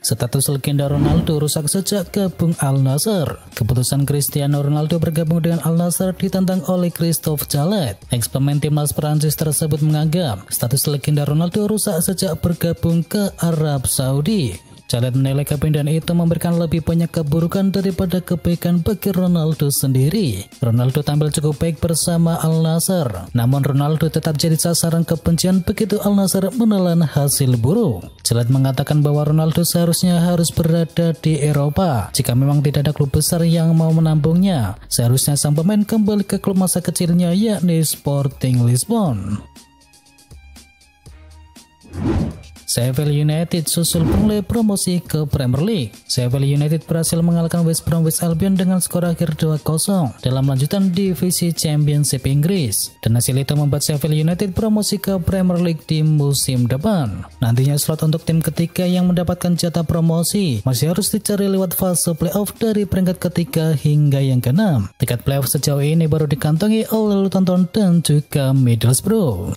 Status legenda Ronaldo rusak sejak gabung Al Nassr. Keputusan Cristiano Ronaldo bergabung dengan Al Nassr ditentang oleh Christophe Gallet. Ex-pemain timnas Prancis tersebut menganggap status legenda Ronaldo rusak sejak bergabung ke Arab Saudi. Gallet menilai kepindahan itu memberikan lebih banyak keburukan daripada kebaikan bagi Ronaldo sendiri. Ronaldo tampil cukup baik bersama Al Nassr, namun Ronaldo tetap jadi sasaran kebencian begitu Al Nassr menelan hasil buruk. Gallet mengatakan bahwa Ronaldo seharusnya harus berada di Eropa. Jika memang tidak ada klub besar yang mau menampungnya, seharusnya sang pemain kembali ke klub masa kecilnya yakni Sporting Lisbon. Sheffield United susul Burnley promosi ke Premier League. Sheffield United berhasil mengalahkan West Bromwich Albion dengan skor akhir 2-0 dalam lanjutan divisi Championship Inggris. Dan hasil itu membuat Sheffield United promosi ke Premier League di musim depan. Nantinya slot untuk tim ketiga yang mendapatkan jatah promosi masih harus dicari lewat fase playoff dari peringkat ketiga hingga yang ke-6. Tiket playoff sejauh ini baru dikantongi oleh Luton Town dan juga Middlesbrough.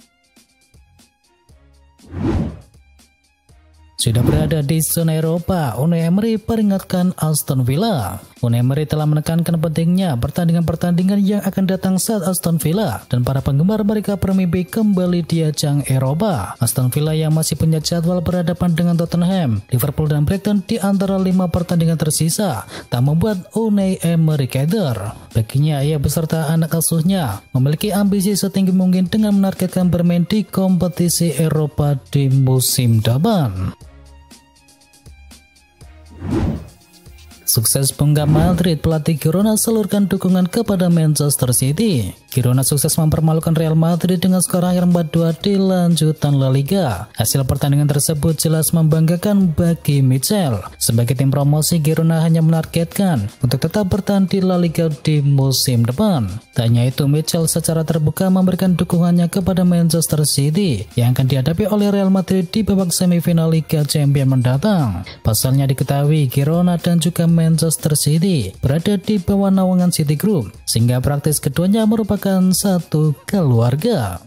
Sudah berada di zona Eropa, Unai Emery peringatkan Aston Villa. Unai Emery telah menekankan pentingnya pertandingan-pertandingan yang akan datang saat Aston Villa dan para penggemar mereka bermimpi kembali di ajang Eropa. Aston Villa yang masih punya jadwal berhadapan dengan Tottenham, Liverpool dan Brighton di antara 5 pertandingan tersisa tak membuat Unai Emery keder. Baginya, ia beserta anak asuhnya memiliki ambisi setinggi mungkin dengan menargetkan bermain di kompetisi Eropa di musim depan. Sukses penggap Madrid, pelatih Girona salurkan dukungan kepada Manchester City. Girona sukses mempermalukan Real Madrid dengan skor akhir 4-2 di lanjutan La Liga. Hasil pertandingan tersebut jelas membanggakan bagi Michel. Sebagai tim promosi, Girona hanya menargetkan untuk tetap bertahan di La Liga di musim depan. Tak hanya itu, Michel secara terbuka memberikan dukungannya kepada Manchester City yang akan dihadapi oleh Real Madrid di babak semifinal Liga Champions mendatang. Pasalnya diketahui Girona dan juga Manchester City berada di bawah naungan City Group, sehingga praktis keduanya merupakan satu keluarga.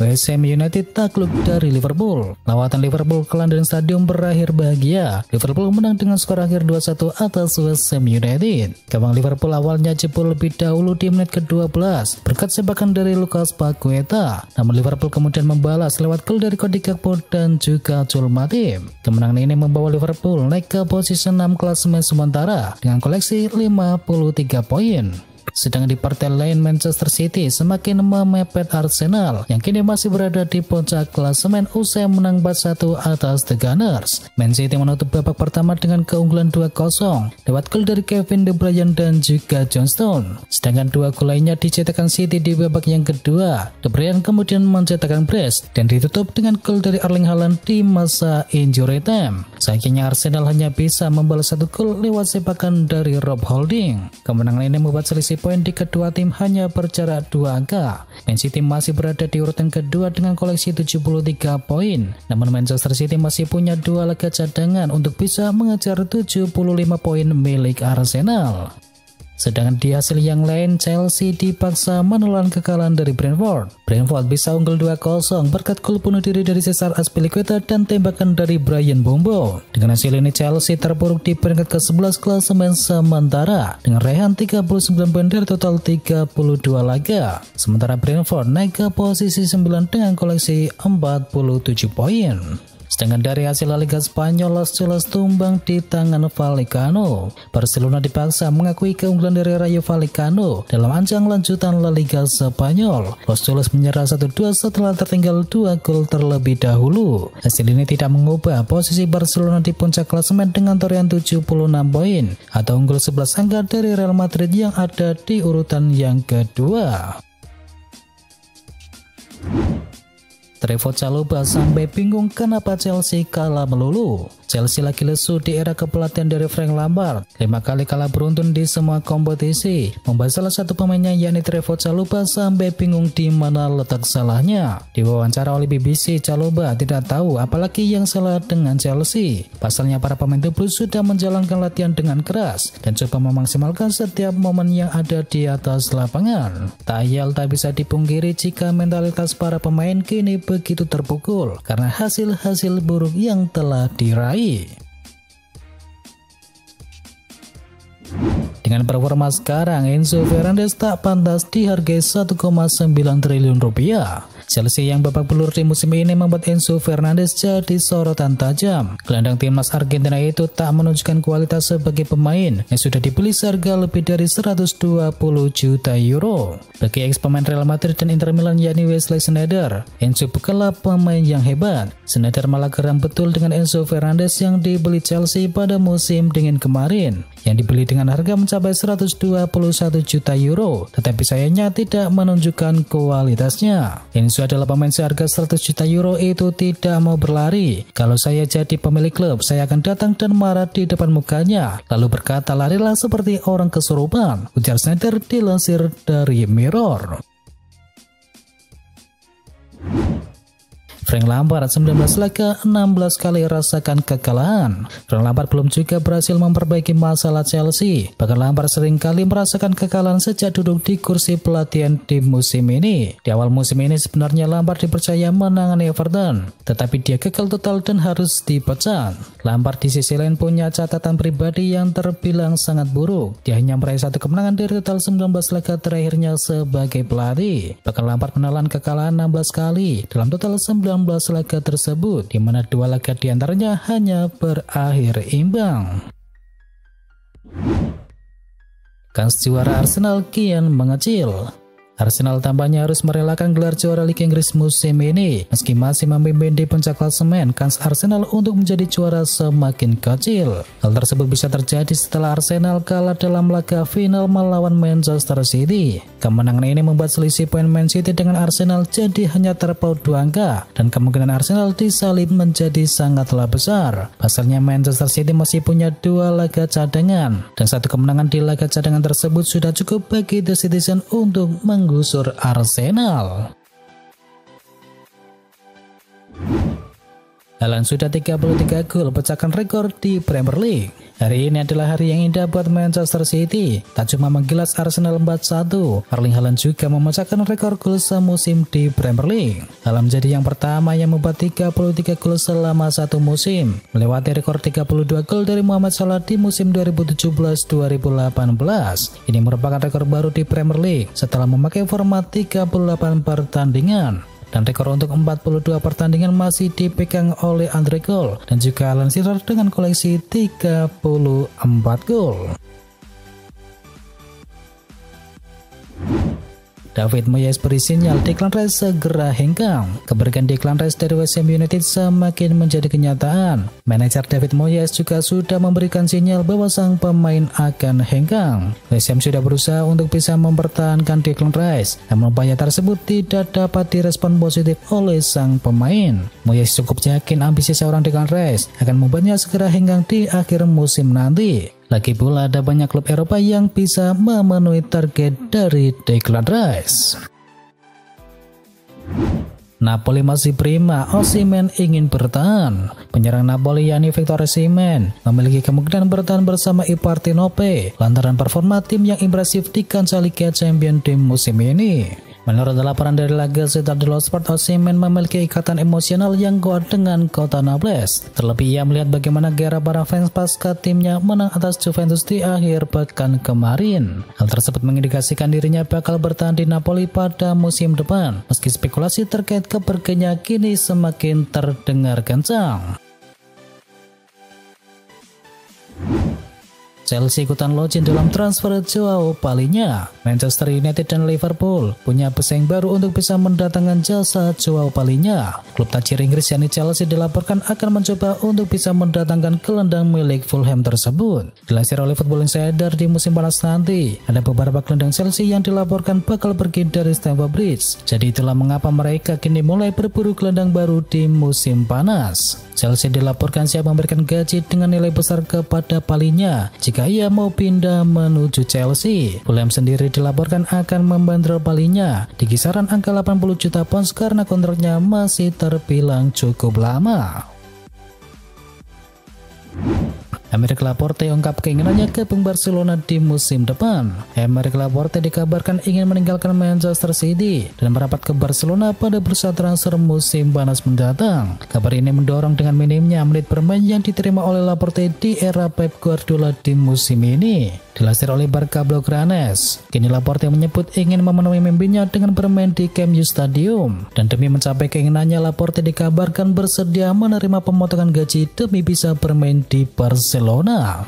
West Ham United takluk dari Liverpool. Lawatan Liverpool ke London Stadium berakhir bahagia. Liverpool menang dengan skor akhir 2-1 atas West Ham United. Gawang Liverpool awalnya jebol lebih dahulu di menit ke-12 berkat sepakan dari Lucas Paqueta. Namun Liverpool kemudian membalas lewat gol dari Cody Gakpo dan juga Joel Matip. Kemenangan ini membawa Liverpool naik ke posisi 6 klasemen sementara dengan koleksi 53 poin. Sedang di partai lain, Manchester City semakin memepet Arsenal yang kini masih berada di puncak klasemen usai menang 4-1 atas The Gunners. Man City menutup babak pertama dengan keunggulan 2-0 lewat gol dari Kevin De Bruyne dan juga John Stones. Sedangkan 2 gol lainnya dicetakkan City di babak yang kedua. De Bruyne kemudian mencetakkan brace dan ditutup dengan gol dari Erling Haaland di masa injury time. Sayangnya Arsenal hanya bisa membalas 1 gol lewat sepakan dari Rob Holding. Kemenangan ini membuat selisih poin di kedua tim hanya berjarak 2 angka. Man City masih berada di urutan kedua dengan koleksi 73 poin. Namun Manchester City masih punya 2 laga cadangan untuk bisa mengejar 75 poin milik Arsenal. Sedangkan di hasil yang lain, Chelsea dipaksa menelan kekalahan dari Brentford. Brentford bisa unggul 2-0 berkat gol bunuh diri dari Cesar Azpilicueta dan tembakan dari Brian Mbeumo. Dengan hasil ini, Chelsea terpuruk di peringkat ke-11 klasemen sementara dengan raihan 39 poin dari total 32 laga. Sementara Brentford naik ke posisi 9 dengan koleksi 47 poin. Sedangkan dari hasil La Liga Spanyol, Los Angeles tumbang di tangan Vallecano. Barcelona dipaksa mengakui keunggulan dari Rayo Vallecano dalam ajang lanjutan La Liga Spanyol. Los Angeles menyerah 1-2 setelah tertinggal 2 gol terlebih dahulu. Hasil ini tidak mengubah posisi Barcelona di puncak klasemen dengan torehan 76 poin atau unggul 11 angka dari Real Madrid yang ada di urutan yang kedua. Trevoh Chalobah sampai bingung kenapa Chelsea kalah melulu. Chelsea lagi lesu di era kepelatihan dari Frank Lampard. 5 kali kalah beruntun di semua kompetisi. Membahas salah satu pemainnya yakni Trevoh Chalobah sampai bingung di mana letak salahnya. Di wawancara oleh BBC, Chalobah tidak tahu apalagi yang salah dengan Chelsea. Pasalnya para pemain The Blues sudah menjalankan latihan dengan keras dan coba memaksimalkan setiap momen yang ada di atas lapangan. Tak bisa dipungkiri jika mentalitas para pemain kini begitu terpukul karena hasil-hasil buruk yang telah diraih. Dengan performa sekarang, Enzo Fernandez tak pantas dihargai 1,9 triliun rupiah. Chelsea yang babak belur di musim ini membuat Enzo Fernandez jadi sorotan tajam. Gelandang timnas Argentina itu tak menunjukkan kualitas sebagai pemain yang sudah dibeli seharga lebih dari 120 juta euro. Bagi ex-pemain Real Madrid dan Inter Milan yakni Wesley Sneijder, Enzo bukanlah pemain yang hebat. Sneijder malah geram betul dengan Enzo Fernandez yang dibeli Chelsea pada musim dingin kemarin, yang dibeli dengan harga mencapai 121 juta euro, tetapi sayangnya tidak menunjukkan kualitasnya. Enzo adalah pemain seharga 100 juta euro itu tidak mau berlari. Kalau saya jadi pemilik klub, saya akan datang dan marah di depan mukanya, lalu berkata larilah seperti orang kesurupan, ujar Sneijder dilansir dari Mirror. Frank Lampard 19 laga 16 kali rasakan kekalahan. Frank Lampard belum juga berhasil memperbaiki masalah Chelsea. Bahkan Lampard sering kali merasakan kekalahan sejak duduk di kursi pelatihan di musim ini. Di awal musim ini sebenarnya Lampard dipercaya menangani Everton, tetapi dia gagal total dan harus dipecat. Lampard di sisi lain punya catatan pribadi yang terbilang sangat buruk. Dia hanya meraih 1 kemenangan dari total 19 laga terakhirnya sebagai pelatih. Bahkan Lampard menelan kekalahan 16 kali dalam total 19 laga tersebut, di mana 2 laga diantaranya hanya berakhir imbang. Kans juara Arsenal kian mengecil. Arsenal tampaknya harus merelakan gelar juara Liga Inggris musim ini. Meski masih memimpin di puncak klasemen, kans Arsenal untuk menjadi juara semakin kecil. Hal tersebut bisa terjadi setelah Arsenal kalah dalam laga final melawan Manchester City. Kemenangan ini membuat selisih poin Man City dengan Arsenal jadi hanya terpaut 2 angka, dan kemungkinan Arsenal disalib menjadi sangatlah besar. Pasalnya Manchester City masih punya 2 laga cadangan, dan 1 kemenangan di laga cadangan tersebut sudah cukup bagi The Citizen untuk menggusur Arsenal. Haaland sudah 33 gol, pecahkan rekor di Premier League. Hari ini adalah hari yang indah buat Manchester City. Tak cuma menggilas Arsenal 4-1, Erling Haaland juga memecahkan rekor gol semusim di Premier League. Haaland menjadi yang pertama yang membuat 33 gol selama 1 musim, melewati rekor 32 gol dari Mohamed Salah di musim 2017-2018. Ini merupakan rekor baru di Premier League setelah memakai format 38 pertandingan. Dan rekor untuk 42 pertandingan masih dipegang oleh Andre Cole dan juga Alan Shearer dengan koleksi 34 gol. David Moyes beri sinyal Declan Rice segera hengkang. Keberagaman Declan Rice dari West Ham United semakin menjadi kenyataan. Manajer David Moyes juga sudah memberikan sinyal bahwa sang pemain akan hengkang. West Ham sudah berusaha untuk bisa mempertahankan Declan Rice, namun upaya tersebut tidak dapat direspon positif oleh sang pemain. Moyes cukup yakin ambisi seorang Declan Rice akan membuatnya segera hengkang di akhir musim nanti. Lagi pula ada banyak klub Eropa yang bisa memenuhi target dari Declan Rice. Napoli masih prima, Osimhen ingin bertahan. Penyerang Napoli yakni Victor Osimhen memiliki kemungkinan bertahan bersama Ipartinope lantaran performa tim yang impresif di kancah Liga Champions di musim ini. Menurut laporan dari La Gazzetta dello Sport, Osimhen memiliki ikatan emosional yang kuat dengan kota Naples. Terlebih ia melihat bagaimana gairah para fans pasca timnya menang atas Juventus di akhir pekan kemarin. Hal tersebut mengindikasikan dirinya bakal bertahan di Napoli pada musim depan, meski spekulasi terkait kepergiannya kini semakin terdengar kencang. Chelsea ikutan login dalam transfer Joao Palhinha. Manchester United dan Liverpool punya pesaing baru untuk bisa mendatangkan jasa Joao Palhinha. Klub tajir Inggris yakni Chelsea dilaporkan akan mencoba untuk bisa mendatangkan gelandang milik Fulham tersebut. Dilansir oleh Football Insider, di musim panas nanti ada beberapa gelandang Chelsea yang dilaporkan bakal pergi dari Stamford Bridge. Jadi itulah mengapa mereka kini mulai berburu gelandang baru di musim panas. Chelsea dilaporkan siap memberikan gaji dengan nilai besar kepada Palhinha jika ia mau pindah menuju Chelsea. Fulham sendiri dilaporkan akan membandrol Palhinha di kisaran angka 80 juta pounds karena kontraknya masih terbilang cukup lama. Aymeric Laporte ungkap keinginannya gabung Barcelona di musim depan. Aymeric Laporte dikabarkan ingin meninggalkan Manchester City dan merapat ke Barcelona pada bursa transfer musim panas mendatang. Kabar ini mendorong dengan minimnya menit bermain yang diterima oleh Laporte di era Pep Guardiola di musim ini. Dilansir oleh Barca Blaugranes, kini Laporte menyebut ingin memenuhi mimpinya dengan bermain di Camp Nou Stadium, dan demi mencapai keinginannya Laporte dikabarkan bersedia menerima pemotongan gaji demi bisa bermain di Barcelona.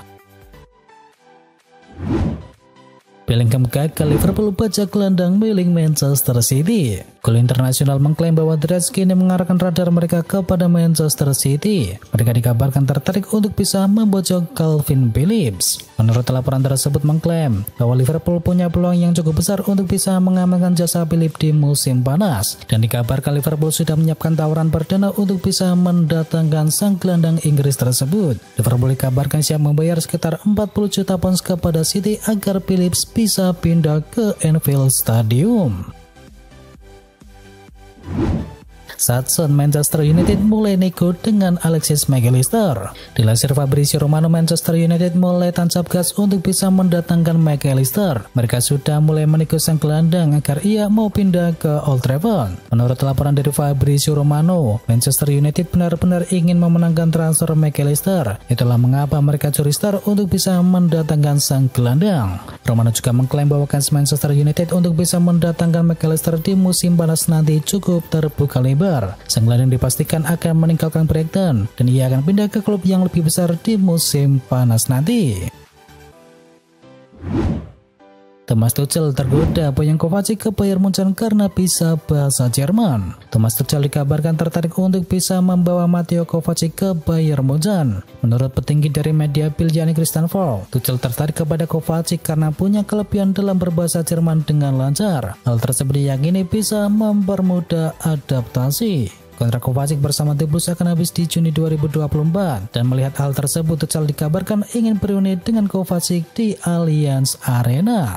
Bellingham gagal, Liverpool bajak gelandang milik Manchester City. Gol Internasional mengklaim bahwa The Reds kini mengarahkan radar mereka kepada Manchester City. Mereka dikabarkan tertarik untuk bisa membojok Calvin Phillips. Menurut laporan tersebut mengklaim bahwa Liverpool punya peluang yang cukup besar untuk bisa mengamankan jasa Phillips di musim panas. Dan dikabarkan Liverpool sudah menyiapkan tawaran perdana untuk bisa mendatangkan sang gelandang Inggris tersebut. Liverpool dikabarkan siap membayar sekitar 40 juta pounds kepada City agar Phillips bisa pindah ke Anfield Stadium. Saat Manchester United mulai nego dengan Alexis Mac Allister. Dilansir Fabrizio Romano, Manchester United mulai tancap gas untuk bisa mendatangkan Mac Allister. Mereka sudah mulai menego sang gelandang agar ia mau pindah ke Old Trafford. Menurut laporan dari Fabrizio Romano, Manchester United benar-benar ingin memenangkan transfer Mac Allister. Itulah mengapa mereka curi star untuk bisa mendatangkan sang gelandang. Romano juga mengklaim bahwa kans Manchester United untuk bisa mendatangkan Mac Allister di musim panas nanti cukup terbuka lebar. Sang gelandang dipastikan akan meninggalkan Brighton dan ia akan pindah ke klub yang lebih besar di musim panas nanti. Thomas Tuchel tergoda Bojan Kovacic ke Bayern Munchen karena bisa bahasa Jerman. Thomas Tuchel dikabarkan tertarik untuk bisa membawa Mateo Kovacic ke Bayern Munchen. Menurut petinggi dari media Bild yakni Christian Falk, Tuchel tertarik kepada Kovacic karena punya kelebihan dalam berbahasa Jerman dengan lancar. Hal tersebut diyakini bisa mempermudah adaptasi. Kontrak Kovacic bersama The Blues akan habis di Juni 2024 dan melihat hal tersebut Tuchel dikabarkan ingin berunding dengan Kovacic di Allianz Arena.